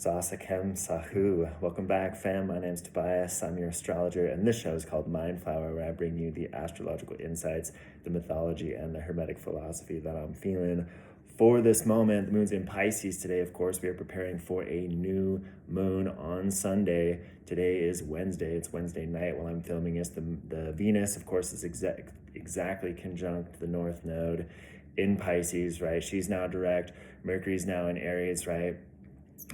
Sasakem Sahu. Welcome back, fam. My name's Tobias. I'm your astrologer, and this show is called Mindflower, where I bring you the astrological insights, the mythology, and the hermetic philosophy that I'm feeling for this moment. The moon's in Pisces today, of course. We are preparing for a new moon on Sunday. Today is Wednesday. It's Wednesday night while I'm filming this. The Venus, of course, is exactly conjunct the North Node in Pisces, right? She's now direct. Mercury's now in Aries, right?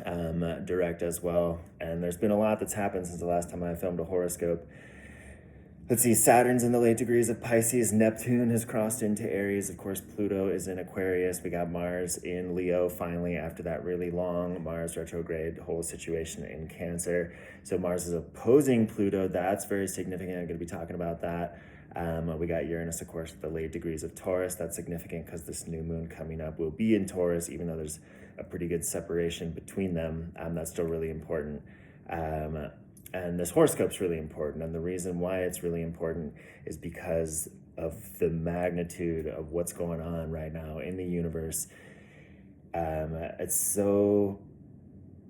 Direct as well. And there's been a lot that's happened since the last time I filmed a horoscope. Let's see, Saturn's in the late degrees of Pisces. Neptune has crossed into Aries. Of course, Pluto is in Aquarius. We got Mars in Leo finally after that really long Mars retrograde whole situation in Cancer. So Mars is opposing Pluto. That's very significant. I'm going to be talking about that. We got Uranus, of course, at the late degrees of Taurus. That's significant because this new moon coming up will be in Taurus, even though there's a pretty good separation between them. That's still really important. And this horoscope's really important. And the reason why it's really important is because of the magnitude of what's going on right now in the universe. It's so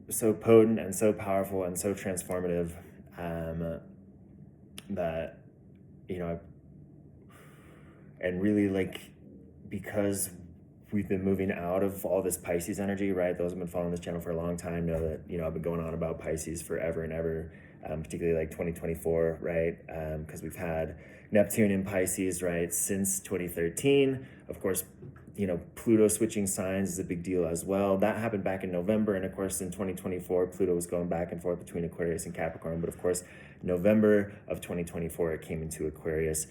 potent and so powerful and so transformative that, and really because we've been moving out of all this Pisces energy, right? Those who've been following this channel for a long time know that, I've been going on about Pisces forever and ever, particularly 2024, right? Because we've had Neptune in Pisces, right, since 2013. Of course, Pluto switching signs is a big deal as well. That happened back in November. And of course, in 2024, Pluto was going back and forth between Aquarius and Capricorn. But of course, November of 2024, it came into Aquarius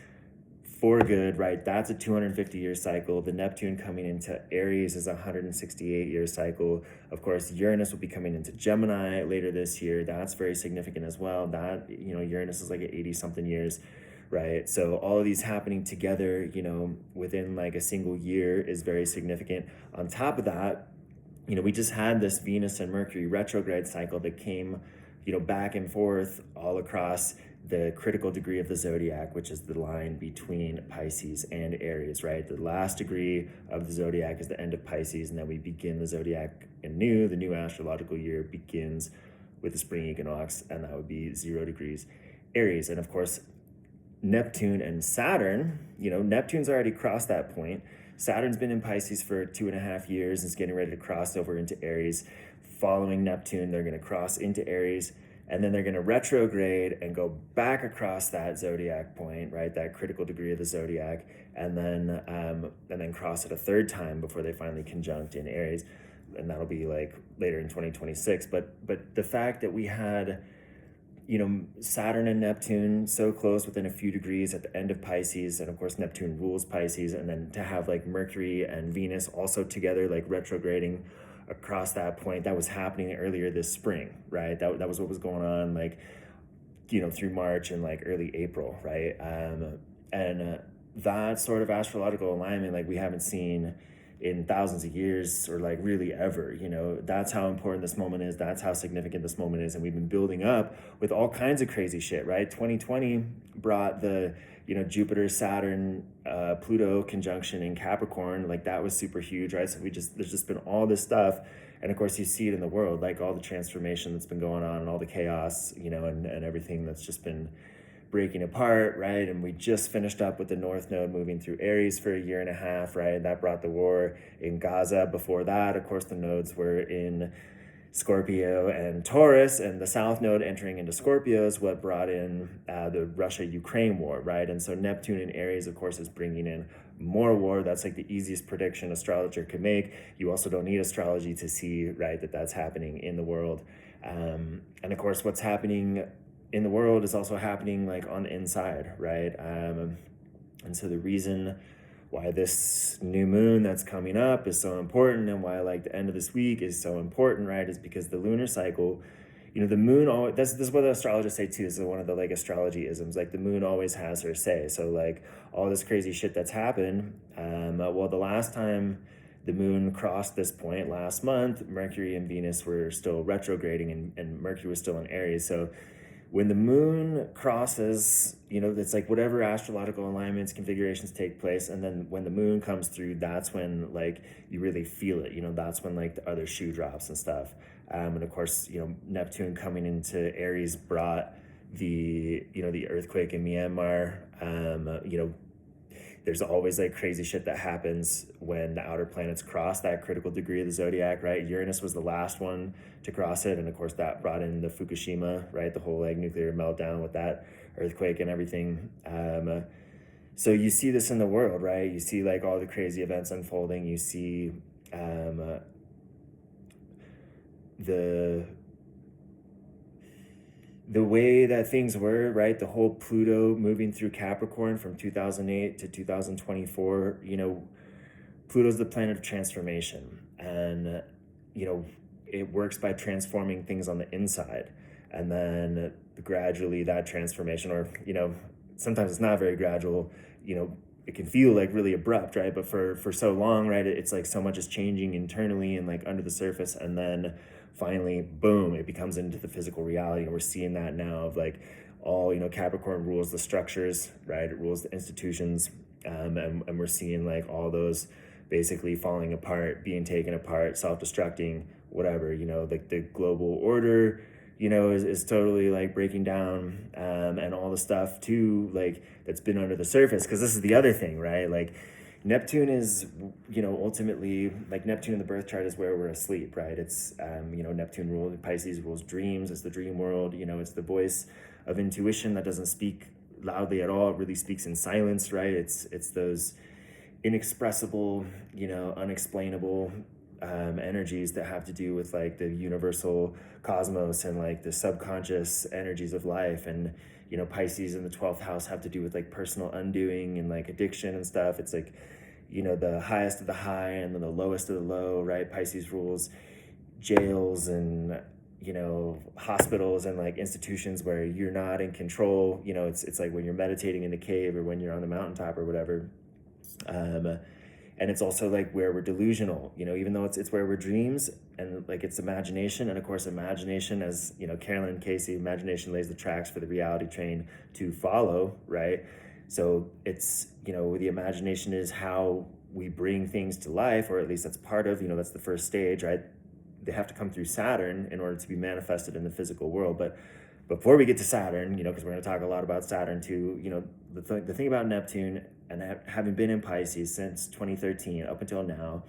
for good, right? That's a 250-year cycle. The Neptune coming into Aries is a 168-year cycle. Of course, Uranus will be coming into Gemini later this year. That's very significant as well. That, Uranus is like at 80-something years, right? So all of these happening together, within like a single year is very significant. On top of that, we just had this Venus and Mercury retrograde cycle that came, back and forth all across the critical degree of the zodiac, which is the line between Pisces and Aries, right? The last degree of the zodiac is the end of Pisces, and then we begin the zodiac anew. The new astrological year begins with the spring equinox, and that would be 0 degrees Aries. And of course, Neptune and Saturn, Neptune's already crossed that point. Saturn's been in Pisces for 2.5 years and is getting ready to cross over into Aries. Following Neptune, they're going to cross into Aries, and then they're going to retrograde and go back across that zodiac point, right? That critical degree of the zodiac, and then cross it a third time before they finally conjunct in Aries, and that'll be like later in 2026. But the fact that we had, Saturn and Neptune so close within a few degrees at the end of Pisces, and of course Neptune rules Pisces, and then to have like Mercury and Venus also together, like retrograding across that point, that was happening earlier this spring, right? That was what was going on, through March and like early April, right? That sort of astrological alignment, we haven't seen in thousands of years, or really ever. That's how important this moment is. That's how significant this moment is. And we've been building up with all kinds of crazy shit, right? 2020 brought the Jupiter, Saturn, Pluto conjunction in Capricorn. That was super huge, right? So there's just been all this stuff. And of course you see it in the world, all the transformation that's been going on and all the chaos, and everything that's just been breaking apart, right? And we just finished up with the North Node moving through Aries for 1.5 years, right? That brought the war in Gaza. Before that, of course, the nodes were in Scorpio and Taurus, and the South Node entering into Scorpio is what brought in the Russia-Ukraine war, right? And so Neptune in Aries, of course, is bringing in more war. That's the easiest prediction astrologer could make. You also don't need astrology to see, right, that that's happening in the world. And of course, what's happening in the world is also happening on the inside, right? And so the reason why this new moon that's coming up is so important, and why the end of this week is so important, right, is because the lunar cycle, the moon always, this is what the astrologers say too. This is one of the astrology isms, the moon always has her say. So all this crazy shit that's happened, well, the last time the moon crossed this point last month, Mercury and Venus were still retrograding, and Mercury was still in Aries. So when the moon crosses, it's whatever astrological alignments, configurations take place. And then when the moon comes through, that's when you really feel it. That's when the other shoe drops and stuff. And of course, Neptune coming into Aries brought the earthquake in Myanmar. There's always like crazy shit that happens when the outer planets cross that critical degree of the zodiac, right? Uranus was the last one to cross it, and of course that brought in the Fukushima, right? The whole like nuclear meltdown with that earthquake and everything. So you see this in the world, right? You see like all the crazy events unfolding. You see the way that things were, right? The whole Pluto moving through Capricorn from 2008 to 2024, Pluto's the planet of transformation. And, it works by transforming things on the inside. And then gradually that transformation, or, sometimes it's not very gradual, it can feel like really abrupt, right? But for so long, right, it's like so much is changing internally and like under the surface. And then finally, boom, it becomes into the physical reality. And we're seeing that now of like all, Capricorn rules the structures, right? It rules the institutions. And we're seeing like all those basically falling apart, being taken apart, self-destructing, whatever, like the global order, is totally like breaking down, and all the stuff too, like that's been under the surface. Because this is the other thing, right? Like Neptune is, ultimately, like Neptune in the birth chart is where we're asleep, right? It's, Neptune rules, Pisces rules dreams. It's the dream world. It's the voice of intuition that doesn't speak loudly at all. It really speaks in silence, right? It's those inexpressible, unexplainable energies that have to do with like the universal cosmos and like the subconscious energies of life. And Pisces in the 12th house have to do with like personal undoing and like addiction and stuff. It's like the highest of the high and then the lowest of the low, right? Pisces rules jails and hospitals and like institutions where you're not in control. It's like when you're meditating in the cave or when you're on the mountaintop or whatever. And it's also like where we're delusional, even though it's where we're dreams and like it's imagination. And of course, imagination, as Carolyn Casey, imagination lays the tracks for the reality train to follow, right? So it's, the imagination is how we bring things to life, or at least that's part of, that's the first stage, right? They have to come through Saturn in order to be manifested in the physical world. But before we get to Saturn, because we're going to talk a lot about Saturn too, the thing about Neptune and having been in Pisces since 2013 up until now,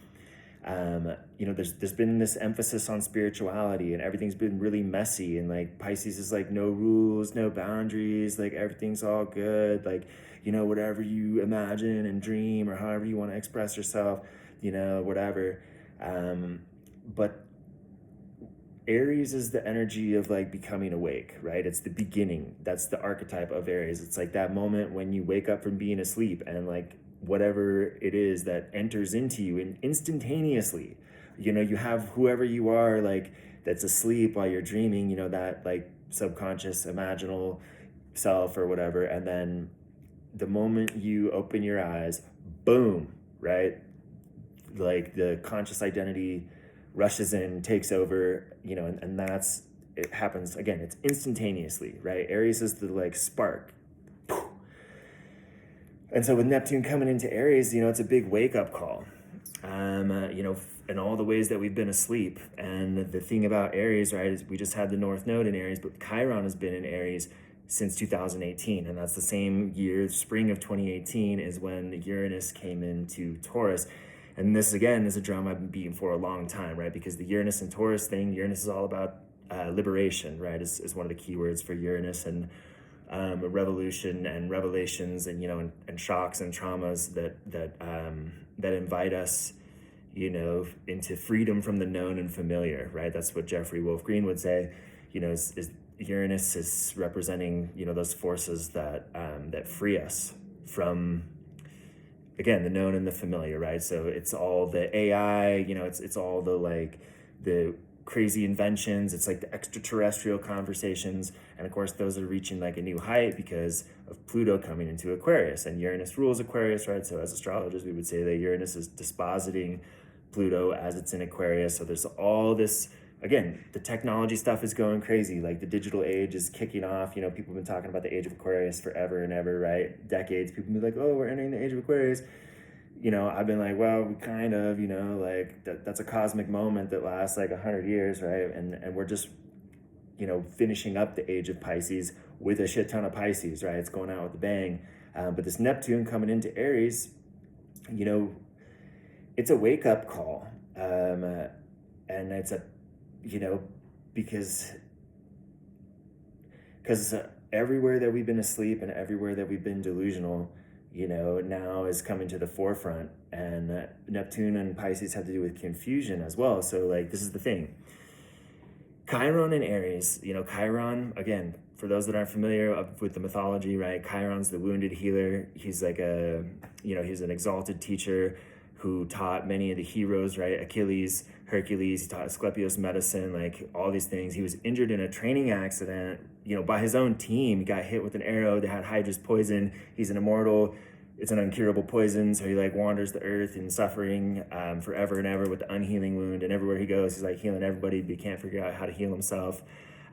there's been this emphasis on spirituality and everything's been really messy. And like Pisces is like no rules, no boundaries, like everything's all good. Like, whatever you imagine and dream or however you want to express yourself, whatever. But Aries is the energy of like becoming awake, right? It's the beginning. That's the archetype of Aries. It's like that moment when you wake up from being asleep and like whatever it is that enters into you and instantaneously, you have whoever you are like that's asleep while you're dreaming, that like subconscious imaginal self or whatever. And then the moment you open your eyes, boom, right? Like the conscious identity rushes in, takes over, and that's, it happens again, it's instantaneously, right? Aries is the like spark. And so with Neptune coming into Aries, it's a big wake-up call, in all the ways that we've been asleep. And the thing about Aries, right, is we just had the North Node in Aries, but Chiron has been in Aries since 2018. And that's the same year, spring of 2018 is when Uranus came into Taurus. And this, again, is a drum I've been beating for a long time, right? Because the Uranus and Taurus thing, Uranus is all about liberation, right? Is one of the key words for Uranus, and revolution and revelations and, and shocks and traumas that invite us, into freedom from the known and familiar, right? That's what Jeffrey Wolf Green would say, is Uranus is representing, those forces that free us from, again, the known and the familiar, right? So it's all the AI, it's all the like the crazy inventions, it's like the extraterrestrial conversations. And of course, those are reaching like a new height because of Pluto coming into Aquarius, and Uranus rules Aquarius, right? So as astrologers, we would say that Uranus is dispositing Pluto as it's in Aquarius. So there's all this, again, the technology stuff is going crazy. Like the digital age is kicking off. People have been talking about the age of Aquarius forever and ever, right? Decades. People be like, oh, we're entering the age of Aquarius. I've been like, well, we kind of, like that's a cosmic moment that lasts like 100 years, right? And we're just, finishing up the age of Pisces with a shit ton of Pisces, right? It's going out with a bang. But this Neptune coming into Aries, you know, it's a wake up call. And it's a, you know, because everywhere that we've been asleep and everywhere that we've been delusional, now is coming to the forefront. And Neptune and Pisces have to do with confusion as well. So like, this is the thing. Chiron and Aries, Chiron, again, for those that aren't familiar with the mythology, right? Chiron's the wounded healer. He's like he's an exalted teacher who taught many of the heroes, right? Achilles, Hercules, he taught Asclepius medicine, like all these things. He was injured in a training accident, by his own team. He got hit with an arrow. They had Hydra's poison. He's an immortal. It's an incurable poison. So he like wanders the earth in suffering forever and ever with the unhealing wound. And everywhere he goes, he's like healing everybody, but he can't figure out how to heal himself.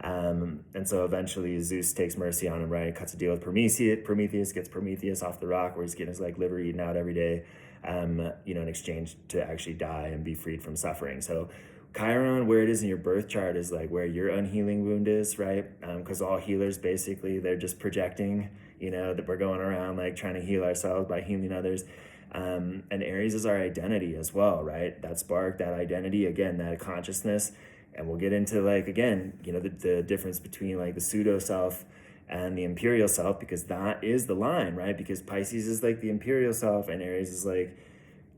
And so eventually Zeus takes mercy on him, right? Cuts a deal with Prometheus. Prometheus gets Prometheus off the rock where he's getting his like liver eaten out every day, in exchange to actually die and be freed from suffering. So Chiron, where it is in your birth chart, is like where your unhealing wound is, right? Because all healers, basically, they're just projecting, that we're going around like trying to heal ourselves by healing others. And Aries is our identity as well, right? That spark, that identity, again, that consciousness. And we'll get into like, again, the difference between like the pseudo self and the imperial self, because that is the line, right? Because Pisces is like the imperial self and Aries is like,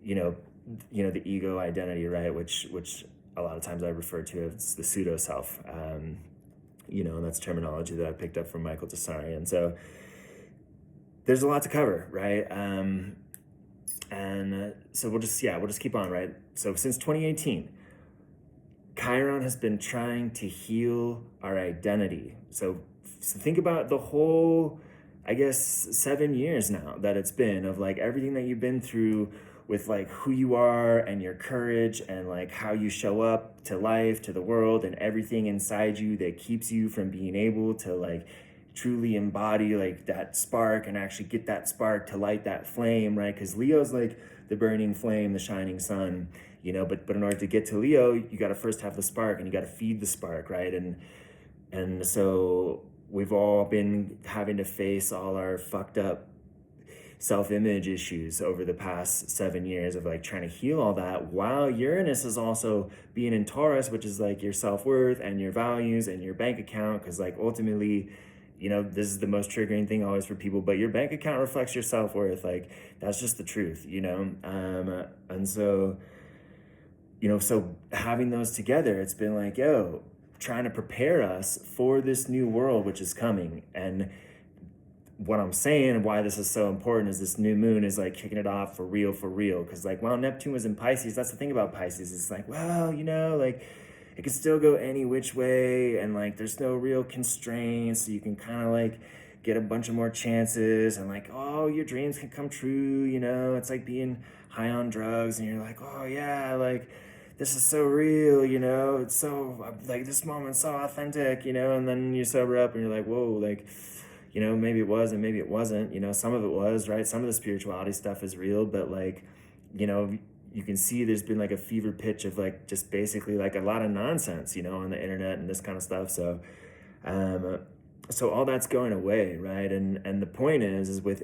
the ego identity, right? Which a lot of times I refer to as the pseudo self, and that's terminology that I picked up from Michael Tessari. And so there's a lot to cover, right? So we'll just keep on, right? So since 2018, Chiron has been trying to heal our identity. So think about the whole, I guess, 7 years now that it's been of like everything that you've been through with like who you are and your courage and like how you show up to life, to the world, and everything inside you that keeps you from being able to like truly embody like that spark and actually get that spark to light that flame, right? Because Leo's like the burning flame, the shining sun, but in order to get to Leo, you got to first have the spark and you got to feed the spark, right? And so we've all been having to face all our fucked up self-image issues over the past 7 years of like trying to heal all that, while Uranus is also being in Taurus, which is like your self-worth and your values and your bank account. Because like ultimately, this is the most triggering thing always for people, but your bank account reflects your self-worth. Like that's just the truth, and so so having those together, it's been like, trying to prepare us for this new world which is coming. And what I'm saying and why this is so important is this new moon is like kicking it off for real. Because like while Neptune was in Pisces, that's the thing about Pisces. It's like, well, like it can still go any which way. And like, there's no real constraints. So you can kind of like get a bunch of more chances and like, oh, your dreams can come true. It's like being high on drugs and you're like, oh yeah, like this is so real, it's so like this moment's so authentic, and then you sober up and you're like, whoa, like, maybe it was and maybe it wasn't, some of it was, right? Some of the spirituality stuff is real, but like, you can see there's been like a fever pitch of like just basically like a lot of nonsense, on the internet and this kind of stuff. So so all that's going away, right? And the point is with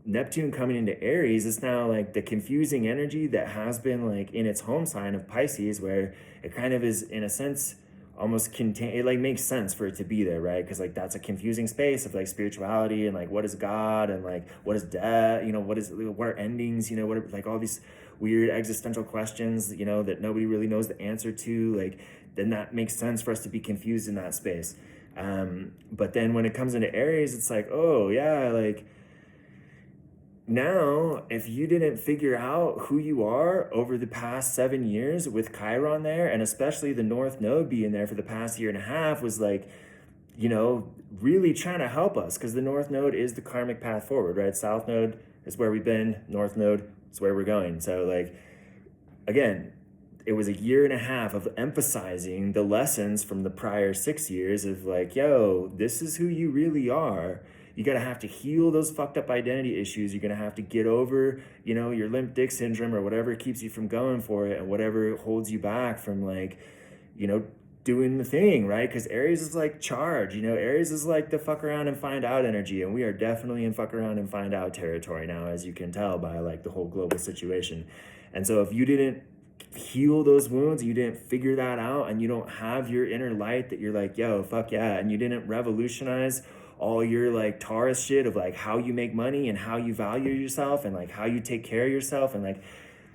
Neptune coming into Aries, it's now like the confusing energy that has been like in its home sign of Pisces, where it kind of is in a sense almost it like makes sense for it to be there, right? Because like that's a confusing space of like spirituality and like what is God and like what is death, what are endings, what are like all these weird existential questions, that nobody really knows the answer to. Like then that makes sense for us to be confused in that space. But then when it comes into Aries, it's like, oh yeah, like now, if you didn't figure out who you are over the past 7 years with Chiron there, and especially the North Node being there for the past year and a half, was like, really trying to help us, because the North Node is the karmic path forward, right? South Node is where we've been, North Node is where we're going. So like, again, it was a year and a half of emphasizing the lessons from the prior 6 years of like, this is who you really are. you got to have to heal those fucked up identity issues. You're going to have to get over, you know, your limp dick syndrome or whatever keeps you from going for it and whatever holds you back from like, you know, doing the thing, right? Because Aries is like charge, you know, Aries is like the fuck around and find out energy. And we are definitely in fuck around and find out territory now, as you can tell by like the whole global situation. And so if you didn't heal those wounds, you didn't figure that out, and you don't have your inner light that you're like, yo, fuck yeah, and you didn't revolutionize all your like Taurus shit of like how you make money and how you value yourself and like how you take care of yourself, and like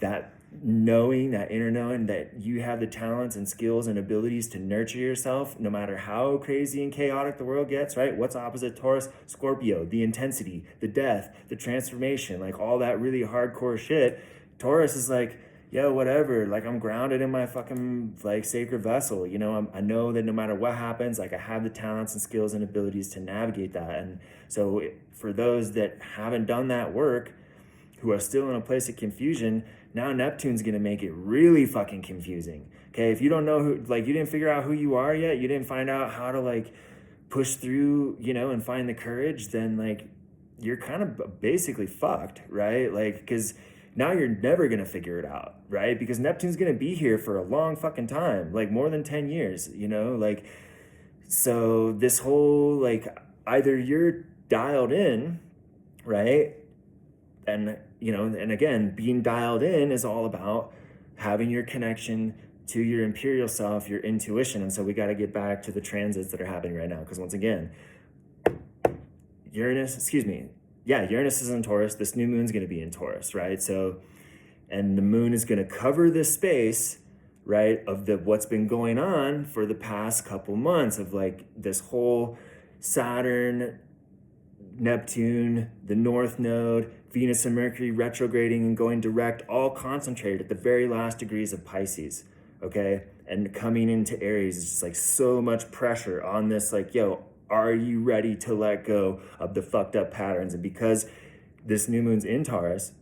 that knowing, that inner knowing that you have the talents and skills and abilities to nurture yourself no matter how crazy and chaotic the world gets, right? What's opposite Taurus? Scorpio, the intensity, the death, the transformation, like all that really hardcore shit. Taurus is like, yo, whatever, like I'm grounded in my fucking like sacred vessel, you know, I know that no matter what happens, like I have the talents and skills and abilities to navigate that. And so for those that haven't done that work, who are still in a place of confusion, now Neptune's gonna make it really fucking confusing. Okay, if you don't know who, like you didn't figure out who you are yet, you didn't find out how to like push through, you know, and find the courage, then like you're kind of basically fucked, right? Like, because now you're never gonna figure it out, right? Because Neptune's gonna be here for a long fucking time, like more than 10 years, you know? Like, so this whole, like, either you're dialed in, right? And, you know, and again, being dialed in is all about having your connection to your imperial self, your intuition. And so we gotta get back to the transits that are happening right now. Because once again, Uranus is in Taurus. This new moon's going to be in Taurus, right? So, and the moon is going to cover this space, right, of what's been going on for the past couple months of like this whole Saturn, Neptune, the North Node, Venus and Mercury retrograding and going direct, all concentrated at the very last degrees of Pisces, okay? And coming into Aries is just like so much pressure on this, like, yo, are you ready to let go of the fucked up patterns? And because this new moon's in Taurus,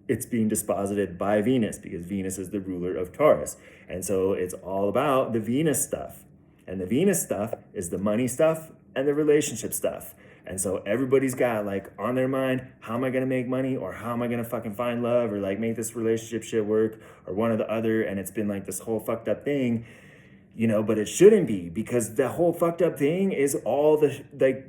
it's being disposited by Venus because Venus is the ruler of Taurus. And so it's all about the Venus stuff. And the Venus stuff is the money stuff and the relationship stuff. And so everybody's got like on their mind, how am I gonna make money, or how am I gonna fucking find love, or like make this relationship shit work, or one or the other. And it's been like this whole fucked up thing. You know, but it shouldn't be, because the whole fucked up thing is all the, like,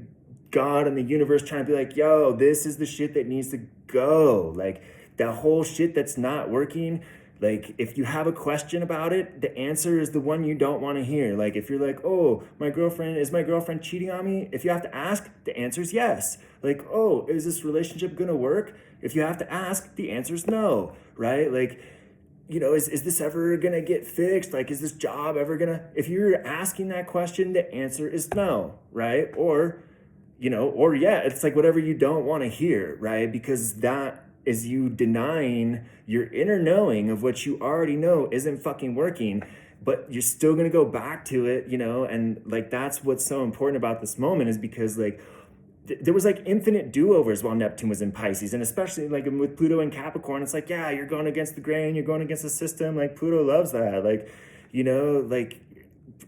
God and the universe trying to be like, yo, this is the shit that needs to go. Like, that whole shit that's not working, like, if you have a question about it, the answer is the one you don't want to hear. Like, if you're like, oh, is my girlfriend cheating on me? If you have to ask, the answer is yes. Like, oh, is this relationship gonna work? If you have to ask, the answer is no, right? Like, you know, is this ever gonna get fixed? Like, is this job ever gonna, if you're asking that question, the answer is no, right? Or, you know, or yeah, it's like whatever you don't want to hear, right? Because that is you denying your inner knowing of what you already know isn't fucking working, but you're still gonna go back to it, you know? And like, that's what's so important about this moment, is because like, there was like infinite do-overs while Neptune was in Pisces, and especially like with Pluto in Capricorn, it's like, yeah, you're going against the grain, you're going against the system. Like Pluto loves that, like, you know, like,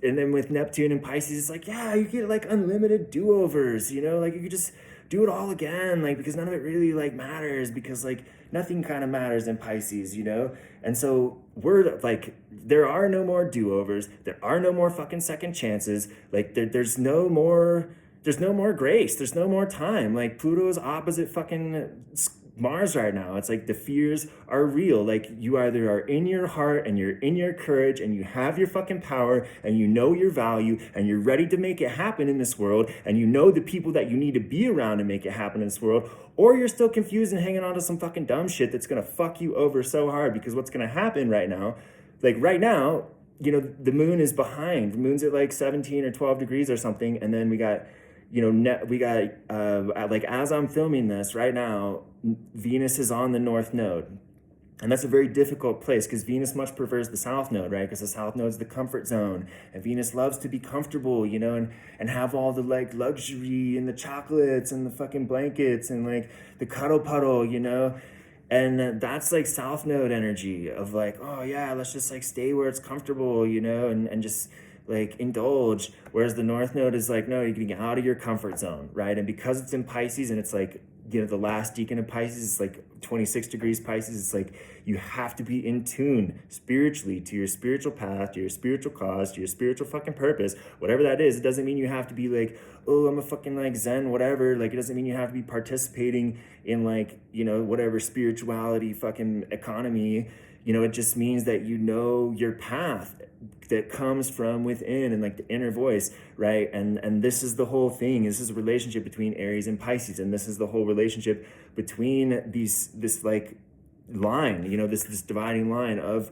and then with Neptune in Pisces, it's like, yeah, you get like unlimited do-overs, you know, like you could just do it all again, like, because none of it really like matters, because like nothing kind of matters in Pisces, you know? And so we're like, there are no more do-overs, there are no more fucking second chances, like there's no more grace. There's no more time. Like Pluto's opposite fucking Mars right now. It's like the fears are real. Like you either are in your heart and you're in your courage and you have your fucking power and you know your value and you're ready to make it happen in this world, and you know the people that you need to be around to make it happen in this world, or you're still confused and hanging on to some fucking dumb shit that's gonna fuck you over so hard. Because what's gonna happen right now, you know, the moon is behind. The moon's at like 17 or 12 degrees or something, and then we got, you know, like as I'm filming this right now, Venus is on the North Node. And that's a very difficult place, because Venus much prefers the South Node, right? Because the South Node is the comfort zone. And Venus loves to be comfortable, you know, and have all the like luxury and the chocolates and the fucking blankets and like the cuddle puddle, you know? And that's like South Node energy of like, oh yeah, let's just like stay where it's comfortable, you know, and just like indulge, whereas the North Node is like, no, you're getting out of your comfort zone, right? And because it's in Pisces and it's like, you know, the last decan of Pisces is like 26 degrees Pisces. It's like you have to be in tune spiritually to your spiritual path, to your spiritual cause, to your spiritual fucking purpose, whatever that is. It doesn't mean you have to be like, oh, I'm a fucking like Zen, whatever. Like, it doesn't mean you have to be participating in like, you know, whatever spirituality fucking economy. You know, it just means that you know your path that comes from within and like the inner voice, right? And this is the whole thing. This is a relationship between Aries and Pisces, and this is the whole relationship between this like line, you know, this dividing line of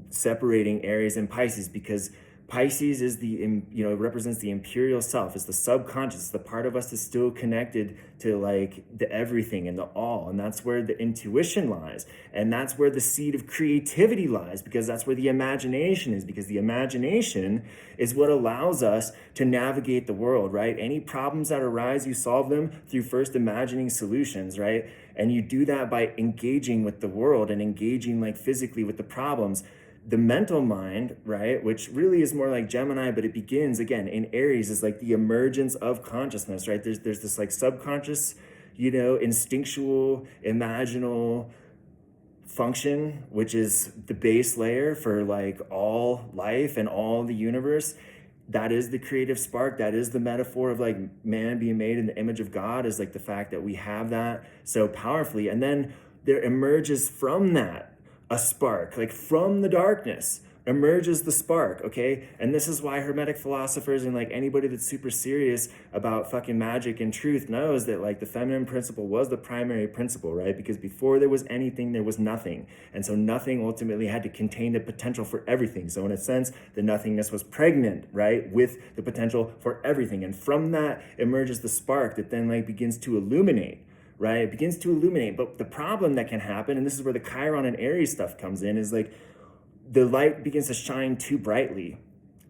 separating Aries and Pisces, because Pisces is the, you know, represents the imperial self. It's the subconscious. It's the part of us that's still connected to like the everything and the all. And that's where the intuition lies. And that's where the seed of creativity lies, because that's where the imagination is, because the imagination is what allows us to navigate the world, right? Any problems that arise, you solve them through first imagining solutions, right? And you do that by engaging with the world and engaging like physically with the problems. The mental mind, right, which really is more like Gemini, but it begins again in Aries, is like the emergence of consciousness, right? There's this like subconscious, you know, instinctual, imaginal function, which is the base layer for like all life and all the universe. That is the creative spark. That is the metaphor of like man being made in the image of God, is like the fact that we have that so powerfully. And then there emerges from that a spark, like from the darkness emerges the spark, okay? And this is why Hermetic philosophers and like anybody that's super serious about fucking magic and truth knows that like the feminine principle was the primary principle, right? Because before there was anything, there was nothing. And so nothing ultimately had to contain the potential for everything. So in a sense, the nothingness was pregnant, right, with the potential for everything. And from that emerges the spark that then like begins to illuminate, right? It begins to illuminate. But the problem that can happen, and this is where the Chiron and Aries stuff comes in, is like the light begins to shine too brightly.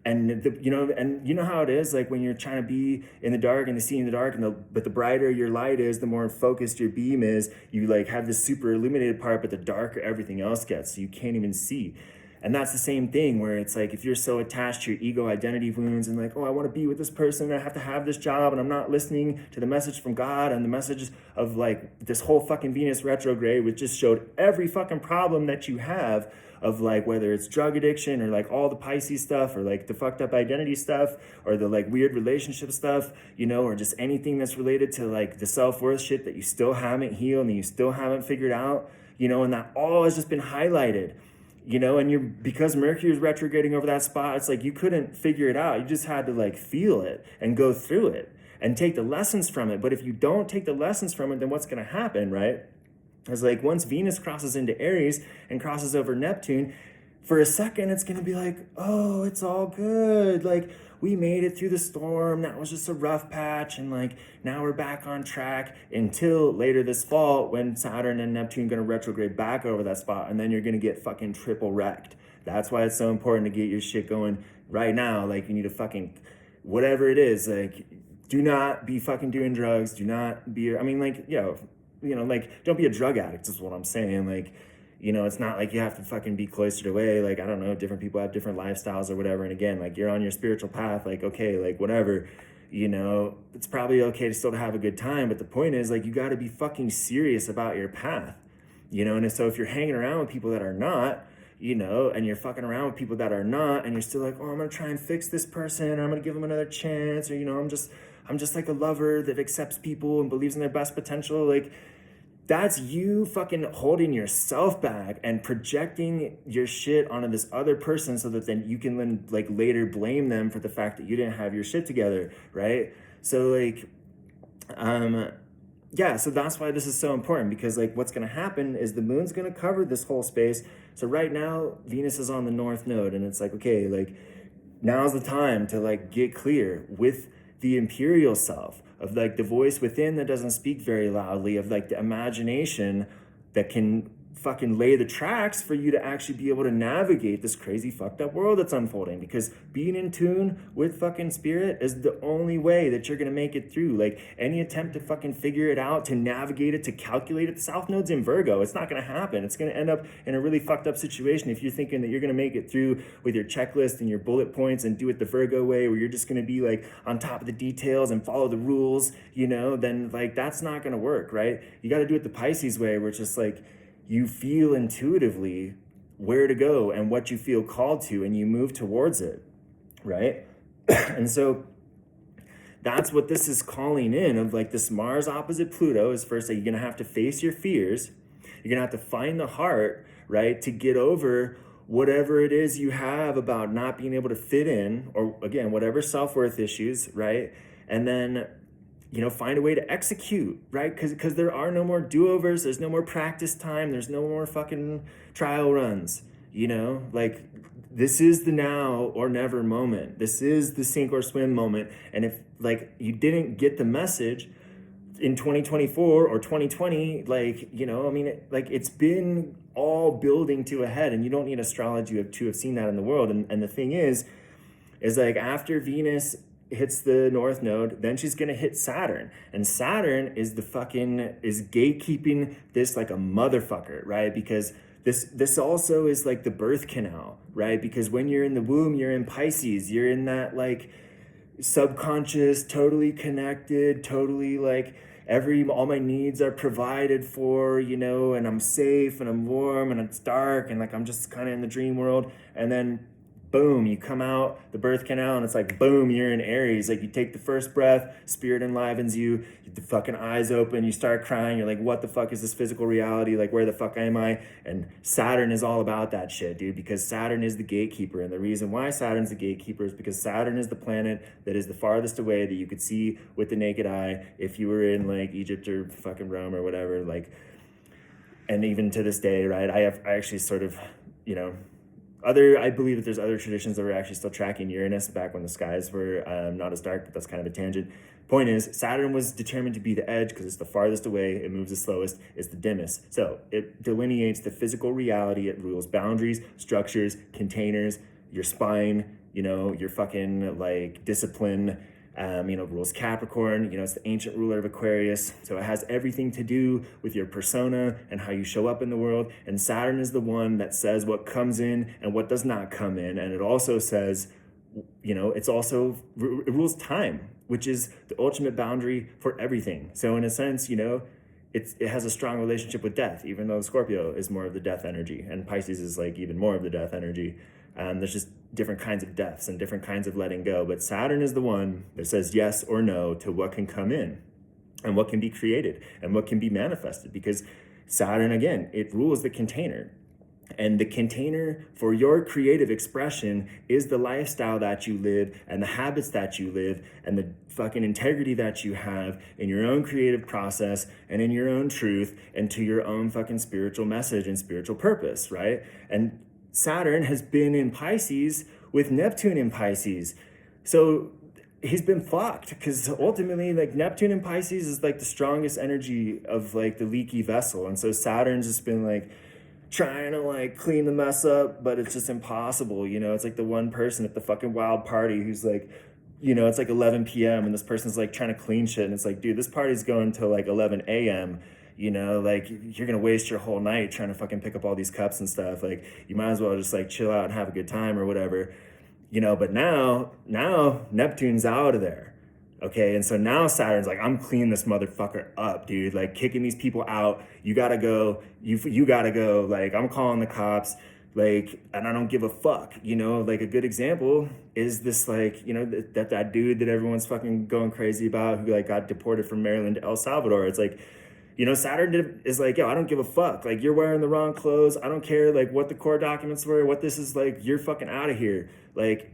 And you know how it is, like when you're trying to be in the dark and see in the dark, but the brighter your light is, the more focused your beam is. You like have this super illuminated part, but the darker everything else gets, so you can't even see. And that's the same thing where it's like, if you're so attached to your ego identity wounds and like, oh, I want to be with this person, I have to have this job, and I'm not listening to the message from God and the messages of like this whole fucking Venus retrograde, which just showed every fucking problem that you have, of like whether it's drug addiction or like all the Pisces stuff or like the fucked up identity stuff or the like weird relationship stuff, you know, or just anything that's related to like the self-worth shit that you still haven't healed and you still haven't figured out, you know, and that all has just been highlighted. You know, and because Mercury is retrograding over that spot, it's like you couldn't figure it out. You just had to like feel it and go through it and take the lessons from it. But if you don't take the lessons from it, then what's going to happen, right? Is like once Venus crosses into Aries and crosses over Neptune, for a second, it's going to be like, oh, it's all good. Like, we made it through the storm. That was just a rough patch. And like, now we're back on track until later this fall when Saturn and Neptune going to retrograde back over that spot. And then you're going to get fucking triple wrecked. That's why it's so important to get your shit going right now. Like, you need to fucking, whatever it is, like, do not be fucking doing drugs. Do not be, I mean, like, you know, like, don't be a drug addict is what I'm saying. Like, you know, it's not like you have to fucking be cloistered away. Like, I don't know, different people have different lifestyles or whatever. And again, like, you're on your spiritual path, like, okay, like, whatever, you know, it's probably okay to still have a good time. But the point is, like, you got to be fucking serious about your path, you know? And so if you're hanging around with people that are not, you know, and you're fucking around with people that are not, and you're still like, oh, I'm going to try and fix this person, or I'm going to give them another chance, or, you know, I'm just like a lover that accepts people and believes in their best potential. Like, that's you fucking holding yourself back and projecting your shit onto this other person so that then you can then like later blame them for the fact that you didn't have your shit together, right? So like, yeah, so that's why this is so important, because like what's going to happen is the moon's going to cover this whole space. So right now, Venus is on the North Node, and it's like, okay, like now's the time to like get clear with the imperial self, of like the voice within that doesn't speak very loudly, of like the imagination that can fucking lay the tracks for you to actually be able to navigate this crazy fucked up world that's unfolding, because being in tune with fucking spirit is the only way that you're gonna make it through. Like any attempt to fucking figure it out, to navigate it, to calculate it, the South Node's in Virgo, it's not gonna happen. It's gonna end up in a really fucked up situation if you're thinking that you're gonna make it through with your checklist and your bullet points and do it the Virgo way, where you're just gonna be like on top of the details and follow the rules, you know, then like that's not gonna work, right? You gotta do it the Pisces way, where it's just like, you feel intuitively where to go and what you feel called to, and you move towards it, right? And so that's what this is calling in, of like this Mars opposite Pluto is first that you're gonna have to face your fears. You're gonna have to find the heart, right, to get over whatever it is you have about not being able to fit in, or again, whatever self-worth issues, right? And then, you know, find a way to execute, right? Because there are no more do-overs, there's no more practice time, there's no more fucking trial runs, you know? Like, this is the now or never moment. This is the sink or swim moment. And if, like, you didn't get the message in 2024 or 2020, like, you know, I mean, it's been all building to a head, and you don't need astrology to have seen that in the world. And the thing is like, after Venus hits the North Node, then she's gonna hit Saturn, and Saturn is gatekeeping this like a motherfucker, right? Because this also is like the birth canal, right? Because when you're in the womb, you're in Pisces, you're in that like subconscious, totally connected, totally like all my needs are provided for, you know, and I'm safe and I'm warm and it's dark and like I'm just kind of in the dream world. And then boom, you come out the birth canal, and it's like, boom, you're in Aries. Like, you take the first breath, spirit enlivens you, the fucking eyes open, you start crying, you're like, what the fuck is this physical reality? Like, where the fuck am I? And Saturn is all about that shit, dude, because Saturn is the gatekeeper. And the reason why Saturn's the gatekeeper is because Saturn is the planet that is the farthest away that you could see with the naked eye if you were in like Egypt or fucking Rome or whatever. Like, and even to this day, right, I actually sort of, you know, I believe that there's other traditions that were actually still tracking Uranus back when the skies were not as dark, but that's kind of a tangent. Point is, Saturn was determined to be the edge because it's the farthest away, it moves the slowest, it's the dimmest. So it delineates the physical reality, it rules boundaries, structures, containers, your spine, you know, your fucking like discipline, you know, rules Capricorn, you know, it's the ancient ruler of Aquarius. So it has everything to do with your persona and how you show up in the world. And Saturn is the one that says what comes in and what does not come in. And it also says, you know, it rules time, which is the ultimate boundary for everything. So in a sense, you know, it has a strong relationship with death, even though Scorpio is more of the death energy and Pisces is like even more of the death energy. There's just different kinds of deaths and different kinds of letting go. But Saturn is the one that says yes or no to what can come in and what can be created and what can be manifested. Because Saturn, again, it rules the container. And the container for your creative expression is the lifestyle that you live and the habits that you live and the fucking integrity that you have in your own creative process and in your own truth and to your own fucking spiritual message and spiritual purpose, right? And Saturn has been in Pisces with Neptune in Pisces. So he's been fucked because ultimately like Neptune in Pisces is like the strongest energy of like the leaky vessel. And so Saturn's just been like trying to like clean the mess up, but it's just impossible. You know, it's like the one person at the fucking wild party who's like, you know, it's like 11 p.m. and this person's like trying to clean shit. And it's like, dude, this party's going till like 11 a.m. You know, like you're going to waste your whole night trying to fucking pick up all these cups and stuff. Like you might as well just like chill out and have a good time or whatever, you know, but now Neptune's out of there. Okay. And so now Saturn's like, I'm cleaning this motherfucker up, dude, like kicking these people out. You gotta go, you gotta go. Like I'm calling the cops, like, and I don't give a fuck, you know, like a good example is this, like, you know, that dude that everyone's fucking going crazy about who like got deported from Maryland to El Salvador. It's like, you know, Saturn is like, yo, I don't give a fuck. Like, you're wearing the wrong clothes. I don't care, like, what the core documents were, what this is, like, you're fucking out of here. Like,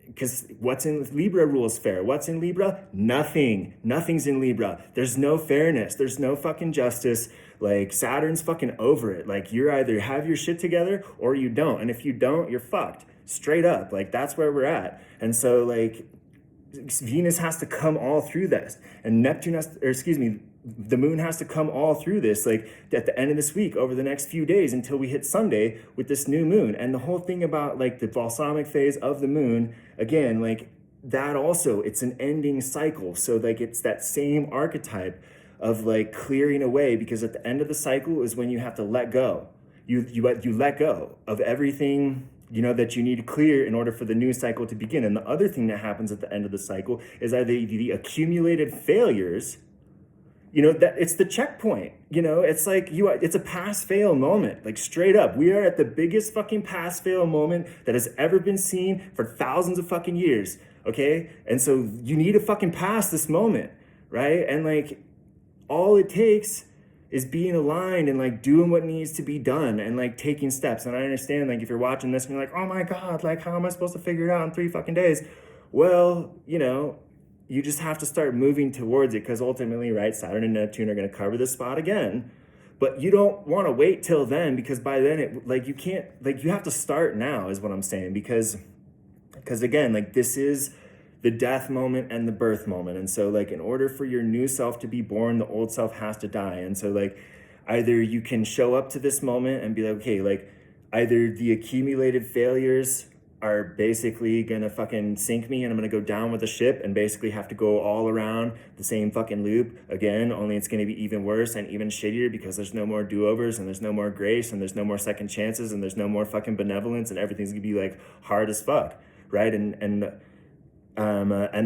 because what's in Libra rules fair. What's in Libra? Nothing. Nothing's in Libra. There's no fairness. There's no fucking justice. Like, Saturn's fucking over it. Like, you're either have your shit together or you don't. And if you don't, you're fucked. Straight up. Like, that's where we're at. And so, like, Venus has to come all through this. And the moon has to come all through this, like at the end of this week, over the next few days until we hit Sunday with this new moon. And the whole thing about like the balsamic phase of the moon, again, like that also, it's an ending cycle. So like it's that same archetype of like clearing away, because at the end of the cycle is when you have to let go. You let go of everything, you know, that you need to clear in order for the new cycle to begin. And the other thing that happens at the end of the cycle is that the accumulated failures, you know, that it's the checkpoint. You know, it's like it's a pass fail moment, like straight up. We are at the biggest fucking pass fail moment that has ever been seen for thousands of fucking years. Okay. And so you need to fucking pass this moment, right? And like all it takes is being aligned and like doing what needs to be done and like taking steps. And I understand, like, if you're watching this and you're like, oh my God, like, how am I supposed to figure it out in 3 fucking days? Well, you know, you just have to start moving towards it, because ultimately, right, Saturn and Neptune are going to cover this spot again. But you don't want to wait till then, because by then it, like, you can't, like, you have to start now is what I'm saying, because again, like, this is the death moment and the birth moment. And so like, in order for your new self to be born, the old self has to die. And so like, either you can show up to this moment and be like, okay, like either the accumulated failures are basically gonna fucking sink me and I'm gonna go down with the ship and basically have to go all around the same fucking loop again, only it's gonna be even worse and even shittier, because there's no more do-overs and there's no more grace and there's no more second chances and there's no more fucking benevolence, and everything's gonna be like hard as fuck, right? And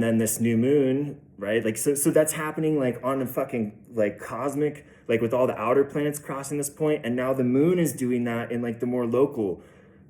then this new moon, right? Like, so that's happening like on the fucking like cosmic, like with all the outer planets crossing this point. And now the moon is doing that in like the more local,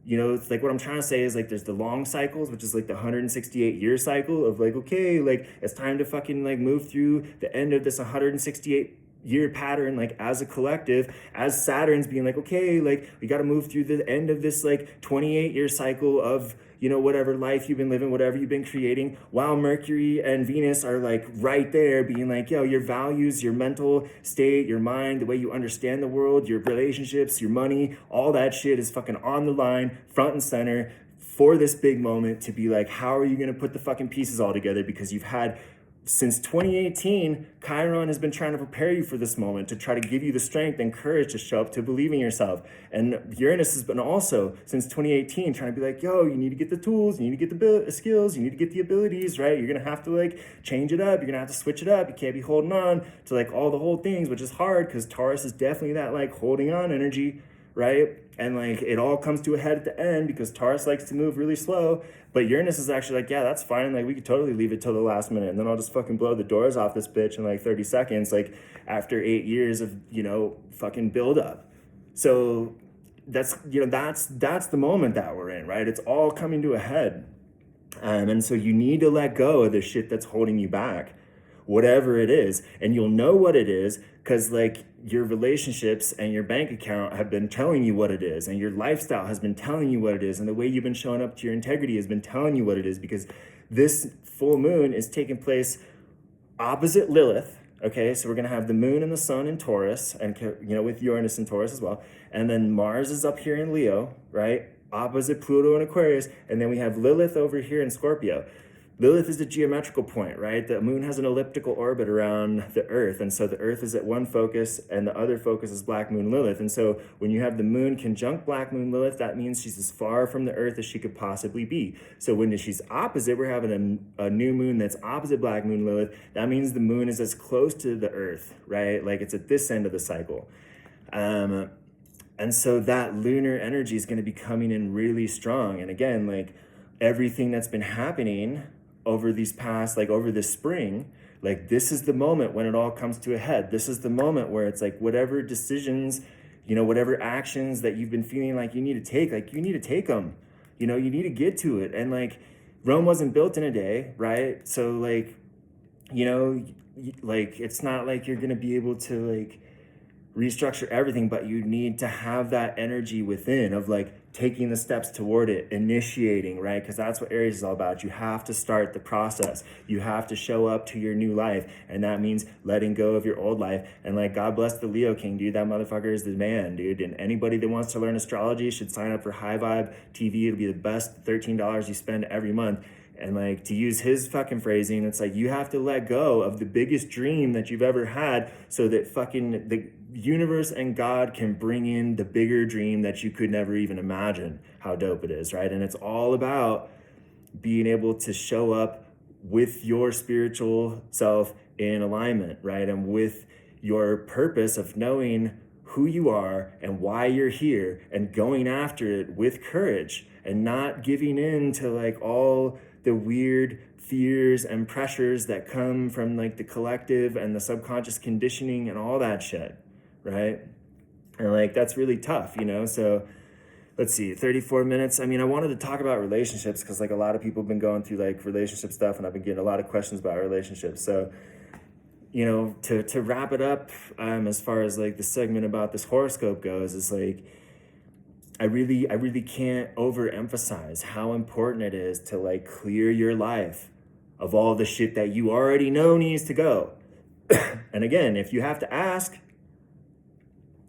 you know, it's like, what I'm trying to say is like, there's the long cycles, which is like the 168 year cycle of like, okay, like it's time to fucking like move through the end of this 168 year pattern, like as a collective, as Saturn's being like, okay, like we got to move through the end of this like 28 year cycle of, you know, whatever life you've been living, whatever you've been creating, while Mercury and Venus are like right there being like, yo, your values, your mental state, your mind, the way you understand the world, your relationships, your money, all that shit is fucking on the line, front and center for this big moment to be like, how are you going to put the fucking pieces all together? Because you've had, since 2018, Chiron has been trying to prepare you for this moment, to try to give you the strength and courage to show up, to believe in yourself. And Uranus has been also, since 2018, trying to be like, yo, you need to get the tools, you need to get the skills, you need to get the abilities, right? You're going to have to like change it up. You're going to have to switch it up. You can't be holding on to like all the whole things, which is hard, because Taurus is definitely that like holding on energy, right? And like it all comes to a head at the end, because Taurus likes to move really slow. But Uranus is actually like, yeah, that's fine. Like we could totally leave it till the last minute, and then I'll just fucking blow the doors off this bitch in like 30 seconds, like after 8 years of, you know, fucking build up. So that's, you know, that's the moment that we're in, right? It's all coming to a head. And so you need to let go of the shit that's holding you back, whatever it is. And you'll know what it is, because like your relationships and your bank account have been telling you what it is, and your lifestyle has been telling you what it is, and the way you've been showing up to your integrity has been telling you what it is, because this full moon is taking place opposite Lilith. Okay, so we're gonna have the moon and the sun in Taurus, and, you know, with Uranus in Taurus as well, and then Mars is up here in Leo, right, opposite Pluto in Aquarius, and then we have Lilith over here in Scorpio. Lilith is the geometrical point, right? The moon has an elliptical orbit around the earth. And so the earth is at one focus and the other focus is black moon Lilith. And so when you have the moon conjunct black moon Lilith, that means she's as far from the earth as she could possibly be. So when she's opposite, we're having a new moon that's opposite black moon Lilith. That means the moon is as close to the earth, right? Like it's at this end of the cycle. And so that lunar energy is going to be coming in really strong. And again, like everything that's been happening over these past, like over this spring, like this is the moment when it all comes to a head. This is the moment where it's like whatever decisions, you know, whatever actions that you've been feeling like you need to take, like you need to take them, you know, you need to get to it. And like Rome wasn't built in a day, right? So like, you know, like it's not like you're going to be able to like restructure everything, but you need to have that energy within of like taking the steps toward it, initiating, right? Because that's what Aries is all about. You have to start the process. You have to show up to your new life. And that means letting go of your old life. And like, God bless the Leo King, dude. That motherfucker is the man, dude. And anybody that wants to learn astrology should sign up for High Vibe TV. It'll be the best $13 you spend every month. And like, to use his fucking phrasing, it's like, you have to let go of the biggest dream that you've ever had so that fucking the universe and God can bring in the bigger dream that you could never even imagine how dope it is, right? And it's all about being able to show up with your spiritual self in alignment, right? And with your purpose of knowing who you are and why you're here, and going after it with courage, and not giving in to like all the weird fears and pressures that come from like the collective and the subconscious conditioning and all that shit, right? And like, that's really tough, you know? So let's see, 34 minutes. I mean, I wanted to talk about relationships because like a lot of people have been going through like relationship stuff, and I've been getting a lot of questions about relationships. So, you know, to wrap it up, as far as like the segment about this horoscope goes, is like, I really can't overemphasize how important it is to like clear your life of all the shit that you already know needs to go. And again, if you have to ask,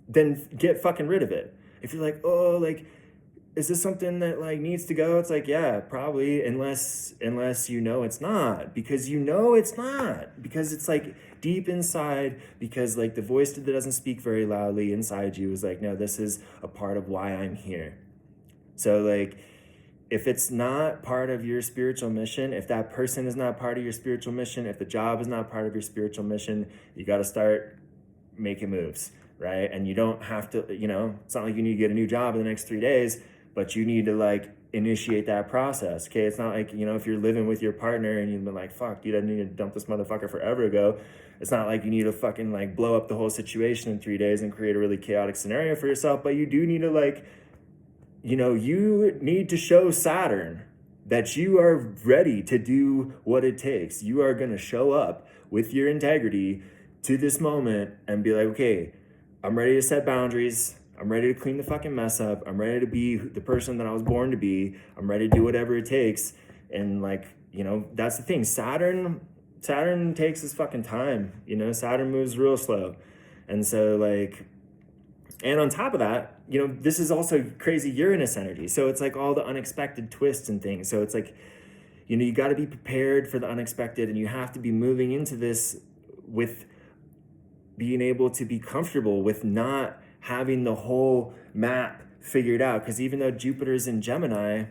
then get fucking rid of it. If you're like, oh, like, is this something that like needs to go? It's like, yeah, probably, unless you know it's not, because you know it's not, because it's like deep inside, because like the voice that doesn't speak very loudly inside you is like, no, this is a part of why I'm here. So like, if it's not part of your spiritual mission, if that person is not part of your spiritual mission, if the job is not part of your spiritual mission, you got to start making moves, right? And you don't have to, you know, it's not like you need to get a new job in the next 3 days, but you need to like initiate that process. Okay, it's not like, you know, if you're living with your partner and you've been like, fuck, dude, I need to dump this motherfucker forever ago. It's not like you need to fucking like blow up the whole situation in 3 days and create a really chaotic scenario for yourself, but you do need to like, you know, you need to show Saturn that you are ready to do what it takes. You are going to show up with your integrity to this moment and be like, okay, I'm ready to set boundaries. I'm ready to clean the fucking mess up. I'm ready to be the person that I was born to be. I'm ready to do whatever it takes. And like, you know, that's the thing. Saturn takes his fucking time. You know, Saturn moves real slow. And so like, and on top of that, you know, this is also crazy Uranus energy. So it's like all the unexpected twists and things. So it's like, you know, you got to be prepared for the unexpected, and you have to be moving into this with being able to be comfortable with not having the whole map figured out. Because even though Jupiter's in Gemini,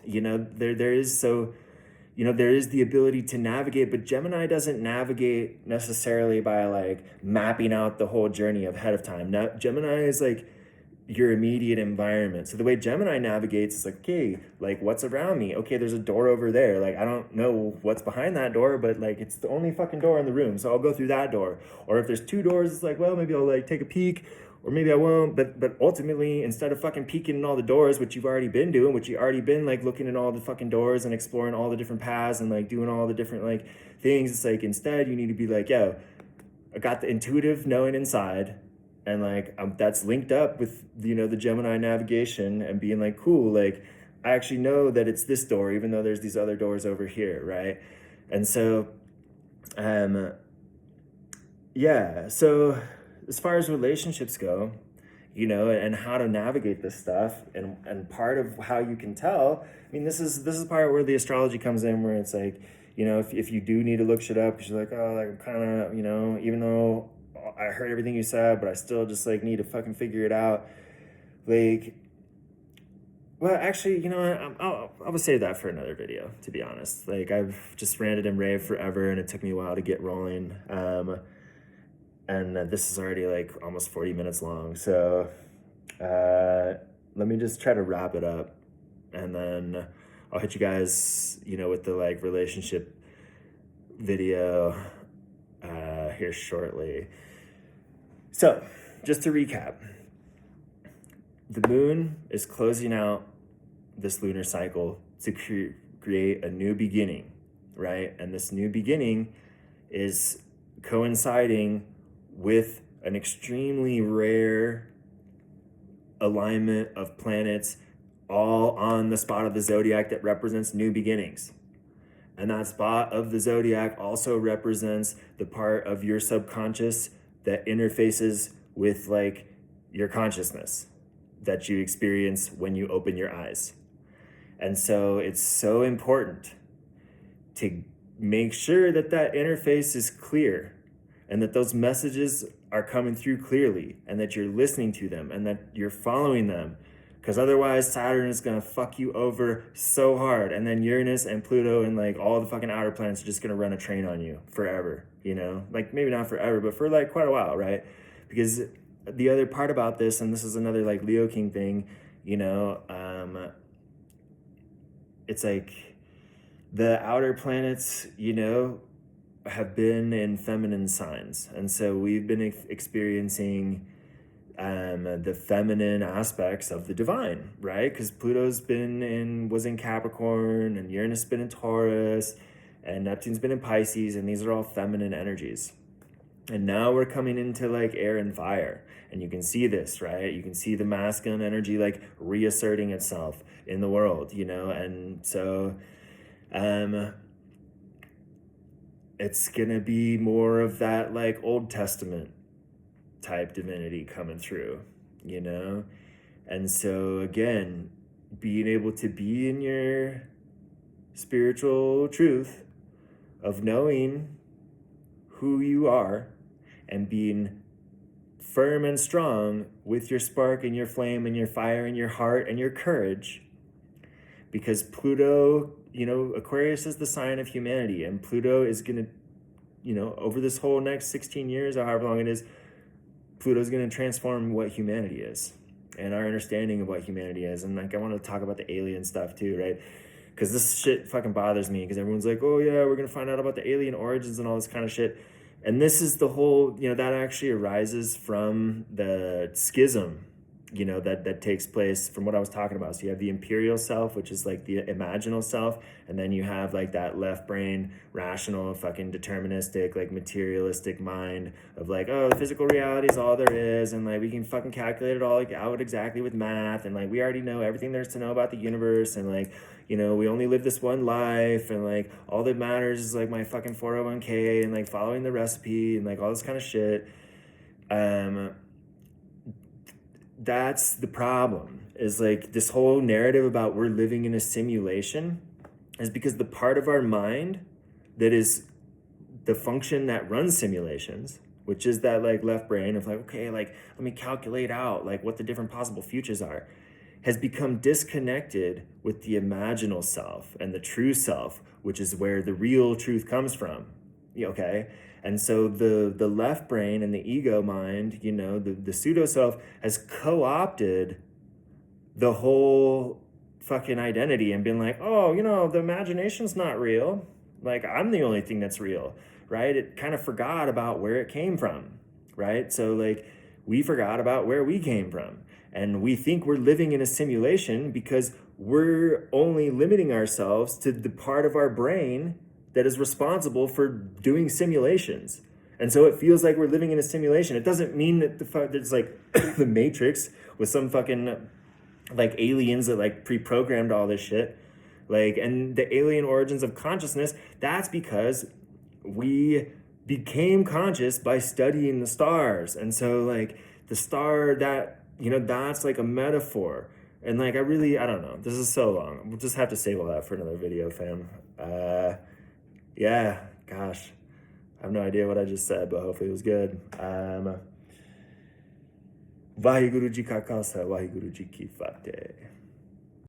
you know, there is the ability to navigate, but Gemini doesn't navigate necessarily by like mapping out the whole journey ahead of time. Now, Gemini is like your immediate environment. So the way Gemini navigates is like, okay, like what's around me? Okay, there's a door over there. Like, I don't know what's behind that door, but like it's the only fucking door in the room. So I'll go through that door. Or if there's 2 doors, it's like, well, maybe I'll like take a peek, or maybe I won't. But ultimately, instead of fucking peeking in all the doors, which you've already been doing, which you already been like looking at all the fucking doors and exploring all the different paths and like doing all the different like things, it's like, instead you need to be like, yo, I got the intuitive knowing inside, and like that's linked up with, you know, the Gemini navigation, and being like, cool, like I actually know that it's this door, even though there's these other doors over here, right? And so yeah, so as far as relationships go, you know, and how to navigate this stuff, and part of how you can tell, I mean, this is part where the astrology comes in, where it's like, you know, if you do need to look shit up because you're like, oh, like I'm kind of, you know, even though I heard everything you said, but I still just like need to fucking figure it out. Like, well, actually, you know what? I'll save that for another video, to be honest. Like, I've just ranted and raved forever, and it took me a while to get rolling. And this is already like almost 40 minutes long. So let me just try to wrap it up, and then I'll hit you guys, you know, with the like relationship video here shortly. So just to recap, the moon is closing out this lunar cycle to create a new beginning, right? And this new beginning is coinciding with an extremely rare alignment of planets all on the spot of the zodiac that represents new beginnings. And that spot of the zodiac also represents the part of your subconscious that interfaces with like your consciousness that you experience when you open your eyes. And so it's so important to make sure that that interface is clear and that those messages are coming through clearly and that you're listening to them and that you're following them. Because otherwise Saturn is going to fuck you over so hard. And then Uranus and Pluto and like all the fucking outer planets are just going to run a train on you forever, you know? Like maybe not forever, but for like quite a while, right? Because the other part about this, and this is another like Leo King thing, you know, it's like the outer planets, you know, have been in feminine signs. And so we've been experiencing the feminine aspects of the divine, right? Because Pluto's was in Capricorn, and Uranus has been in Taurus, and Neptune's been in Pisces, and these are all feminine energies. And now we're coming into like air and fire, and you can see this, right? You can see the masculine energy like reasserting itself in the world, you know? And so it's gonna be more of that like Old Testament type divinity coming through, you know? And so again, being able to be in your spiritual truth of knowing who you are and being firm and strong with your spark and your flame and your fire and your heart and your courage, because Pluto, you know, Aquarius is the sign of humanity, and Pluto is gonna, you know, over this whole next 16 years or however long it is, Pluto's going to transform what humanity is and our understanding of what humanity is. And like, I want to talk about the alien stuff too, right? Because this shit fucking bothers me, because everyone's like, oh yeah, we're going to find out about the alien origins and all this kind of shit. And this is the whole, you know, that actually arises from the schism, you know, that takes place from what I was talking about. So you have the imperial self, which is like the imaginal self, and then you have like that left brain, rational, fucking deterministic, like materialistic mind of like, oh, the physical reality is all there is, and like we can fucking calculate it all like out exactly with math, and like we already know everything there's to know about the universe, and like, you know, we only live this one life, and like all that matters is like my fucking 401k and like following the recipe and like all this kind of shit. That's the problem, is like this whole narrative about we're living in a simulation is because the part of our mind that is the function that runs simulations, which is that like left brain of like, okay, like let me calculate out like what the different possible futures are, has become disconnected with the imaginal self and the true self, which is where the real truth comes from. Okay? And so the left brain and the ego mind, you know, the pseudo self has co-opted the whole fucking identity and been like, oh, you know, the imagination's not real. Like, I'm the only thing that's real, right? It kind of forgot about where it came from, right? So like, we forgot about where we came from. And we think we're living in a simulation because we're only limiting ourselves to the part of our brain that is responsible for doing simulations. And so it feels like we're living in a simulation. It doesn't mean that there's like the Matrix with some fucking like aliens that like pre-programmed all this shit. Like, and the alien origins of consciousness, that's because we became conscious by studying the stars. And so like the star that, you know, that's like a metaphor. And like, I don't know. This is so long. We'll just have to save all that for another video, fam. Yeah, gosh. I have no idea what I just said, but hopefully it was good. Vaheguru Ji Ka Khalsa, Vaheguru Ji Ki Fateh.